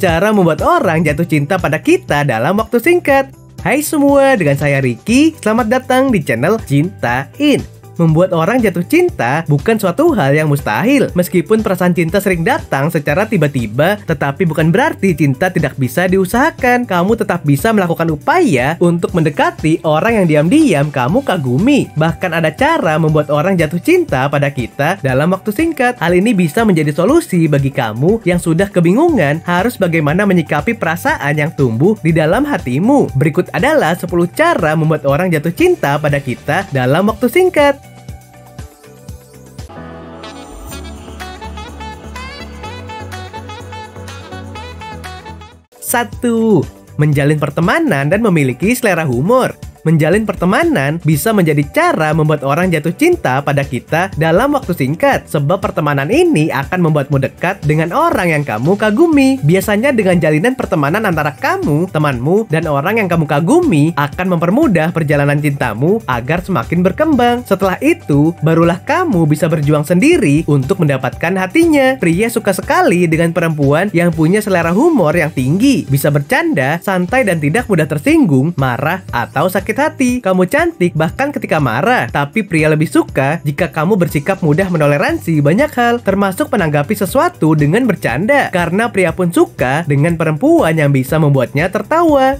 cara membuat orang jatuh cinta pada kita dalam waktu singkat. Hai semua, dengan saya Ricky. Selamat datang di channel Cintain. Membuat orang jatuh cinta bukan suatu hal yang mustahil. Meskipun perasaan cinta sering datang secara tiba-tiba, tetapi bukan berarti cinta tidak bisa diusahakan. Kamu tetap bisa melakukan upaya untuk mendekati orang yang diam-diam kamu kagumi. Bahkan ada cara membuat orang jatuh cinta pada kita dalam waktu singkat. Hal ini bisa menjadi solusi bagi kamu yang sudah kebingungan harus bagaimana menyikapi perasaan yang tumbuh di dalam hatimu. Berikut adalah 10 cara membuat orang jatuh cinta pada kita dalam waktu singkat. 1. Menjalin pertemanan dan memiliki selera humor. Menjalin pertemanan bisa menjadi cara membuat orang jatuh cinta pada kita dalam waktu singkat. Sebab pertemanan ini akan membuatmu dekat dengan orang yang kamu kagumi. Biasanya dengan jalinan pertemanan antara kamu, temanmu, dan orang yang kamu kagumi akan mempermudah perjalanan cintamu agar semakin berkembang. Setelah itu, barulah kamu bisa berjuang sendiri untuk mendapatkan hatinya. Pria suka sekali dengan perempuan yang punya selera humor yang tinggi, bisa bercanda, santai, dan tidak mudah tersinggung, marah, atau sakit hati. Kamu cantik bahkan ketika marah, tapi pria lebih suka jika kamu bersikap mudah menoleransi banyak hal, termasuk menanggapi sesuatu dengan bercanda, karena pria pun suka dengan perempuan yang bisa membuatnya tertawa.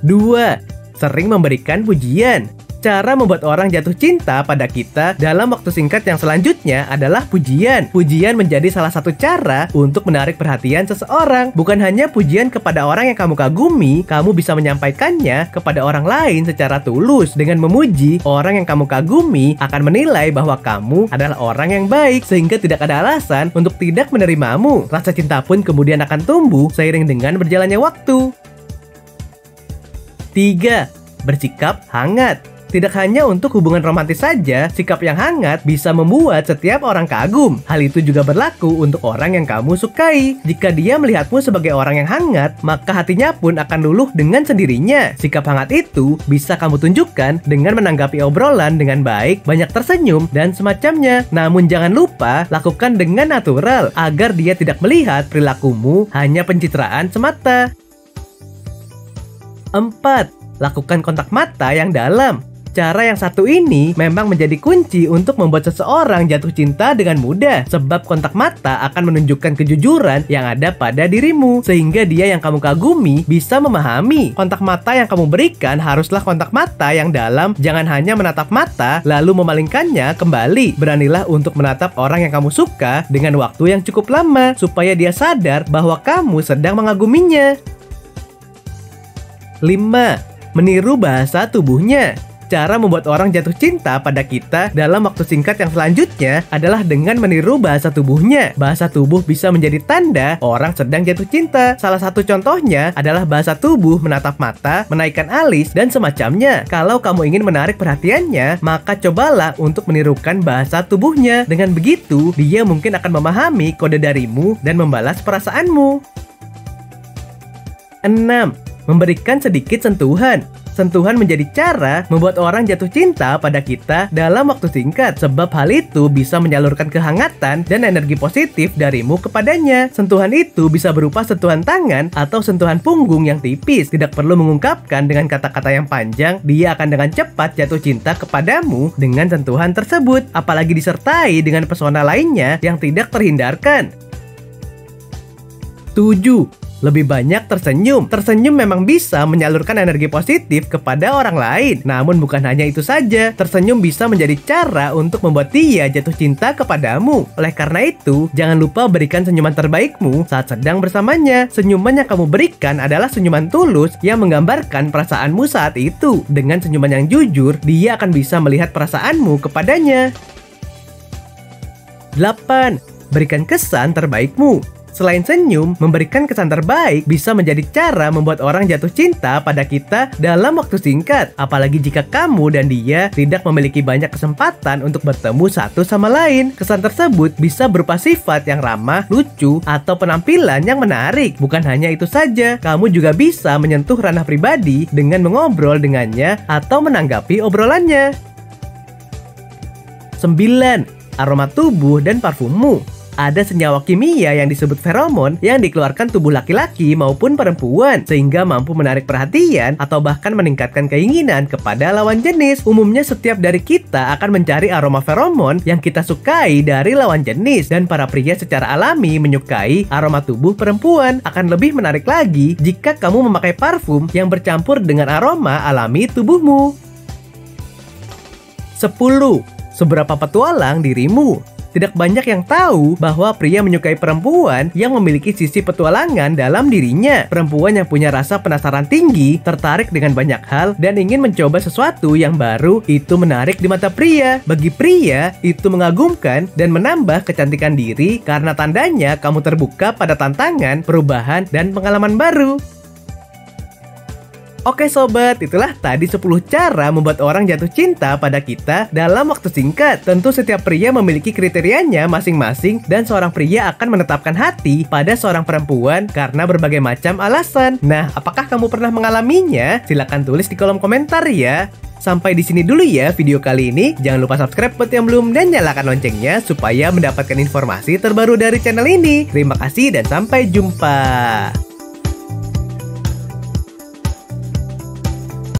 2. Sering memberikan pujian. Cara membuat orang jatuh cinta pada kita dalam waktu singkat yang selanjutnya adalah pujian. Pujian menjadi salah satu cara untuk menarik perhatian seseorang. Bukan hanya pujian kepada orang yang kamu kagumi, kamu bisa menyampaikannya kepada orang lain secara tulus. Dengan memuji, orang yang kamu kagumi akan menilai bahwa kamu adalah orang yang baik, sehingga tidak ada alasan untuk tidak menerimamu. Rasa cinta pun kemudian akan tumbuh seiring dengan berjalannya waktu. 3. Bersikap hangat. Tidak hanya untuk hubungan romantis saja, sikap yang hangat bisa membuat setiap orang kagum. Hal itu juga berlaku untuk orang yang kamu sukai. Jika dia melihatmu sebagai orang yang hangat, maka hatinya pun akan luluh dengan sendirinya. Sikap hangat itu bisa kamu tunjukkan dengan menanggapi obrolan dengan baik, banyak tersenyum, dan semacamnya. Namun jangan lupa, lakukan dengan natural, agar dia tidak melihat perilakumu hanya pencitraan semata. 4. Lakukan kontak mata yang dalam. Cara yang satu ini memang menjadi kunci untuk membuat seseorang jatuh cinta dengan mudah. Sebab kontak mata akan menunjukkan kejujuran yang ada pada dirimu, sehingga dia yang kamu kagumi bisa memahami. Kontak mata yang kamu berikan haruslah kontak mata yang dalam. Jangan hanya menatap mata lalu memalingkannya kembali. Beranilah untuk menatap orang yang kamu suka dengan waktu yang cukup lama, supaya dia sadar bahwa kamu sedang mengaguminya. 5. Meniru bahasa tubuhnya. Cara membuat orang jatuh cinta pada kita dalam waktu singkat yang selanjutnya adalah dengan meniru bahasa tubuhnya. Bahasa tubuh bisa menjadi tanda orang sedang jatuh cinta. Salah satu contohnya adalah bahasa tubuh menatap mata, menaikkan alis, dan semacamnya. Kalau kamu ingin menarik perhatiannya, maka cobalah untuk menirukan bahasa tubuhnya. Dengan begitu, dia mungkin akan memahami kode darimu dan membalas perasaanmu. 6. Memberikan sedikit sentuhan. Sentuhan menjadi cara membuat orang jatuh cinta pada kita dalam waktu singkat, sebab hal itu bisa menyalurkan kehangatan dan energi positif darimu kepadanya. Sentuhan itu bisa berupa sentuhan tangan atau sentuhan punggung yang tipis. Tidak perlu mengungkapkan dengan kata-kata yang panjang, dia akan dengan cepat jatuh cinta kepadamu dengan sentuhan tersebut, apalagi disertai dengan pesona lainnya yang tidak terhindarkan. 7. Lebih banyak tersenyum. Tersenyum memang bisa menyalurkan energi positif kepada orang lain. Namun bukan hanya itu saja, tersenyum bisa menjadi cara untuk membuat dia jatuh cinta kepadamu. Oleh karena itu, jangan lupa berikan senyuman terbaikmu saat sedang bersamanya. Senyuman yang kamu berikan adalah senyuman tulus yang menggambarkan perasaanmu saat itu. Dengan senyuman yang jujur, dia akan bisa melihat perasaanmu kepadanya. 8. Berikan kesan terbaikmu. Selain senyum, memberikan kesan terbaik bisa menjadi cara membuat orang jatuh cinta pada kita dalam waktu singkat. Apalagi jika kamu dan dia tidak memiliki banyak kesempatan untuk bertemu satu sama lain. Kesan tersebut bisa berupa sifat yang ramah, lucu, atau penampilan yang menarik. Bukan hanya itu saja, kamu juga bisa menyentuh ranah pribadi dengan mengobrol dengannya atau menanggapi obrolannya. 9. Aroma tubuh dan parfummu. Ada senyawa kimia yang disebut feromon yang dikeluarkan tubuh laki-laki maupun perempuan sehingga mampu menarik perhatian atau bahkan meningkatkan keinginan kepada lawan jenis. Umumnya setiap dari kita akan mencari aroma feromon yang kita sukai dari lawan jenis, dan para pria secara alami menyukai aroma tubuh perempuan. Akan lebih menarik lagi jika kamu memakai parfum yang bercampur dengan aroma alami tubuhmu. 10. Seberapa petualang dirimu? Tidak banyak yang tahu bahwa pria menyukai perempuan yang memiliki sisi petualangan dalam dirinya. Perempuan yang punya rasa penasaran tinggi, tertarik dengan banyak hal, dan ingin mencoba sesuatu yang baru, itu menarik di mata pria. Bagi pria, itu mengagumkan dan menambah kecantikan diri karena tandanya kamu terbuka pada tantangan, perubahan, dan pengalaman baru. Oke sobat, itulah tadi 10 cara membuat orang jatuh cinta pada kita dalam waktu singkat. Tentu setiap pria memiliki kriterianya masing-masing dan seorang pria akan menetapkan hati pada seorang perempuan karena berbagai macam alasan. Nah, apakah kamu pernah mengalaminya? Silahkan tulis di kolom komentar ya. Sampai di sini dulu ya video kali ini. Jangan lupa subscribe buat yang belum dan nyalakan loncengnya supaya mendapatkan informasi terbaru dari channel ini. Terima kasih dan sampai jumpa.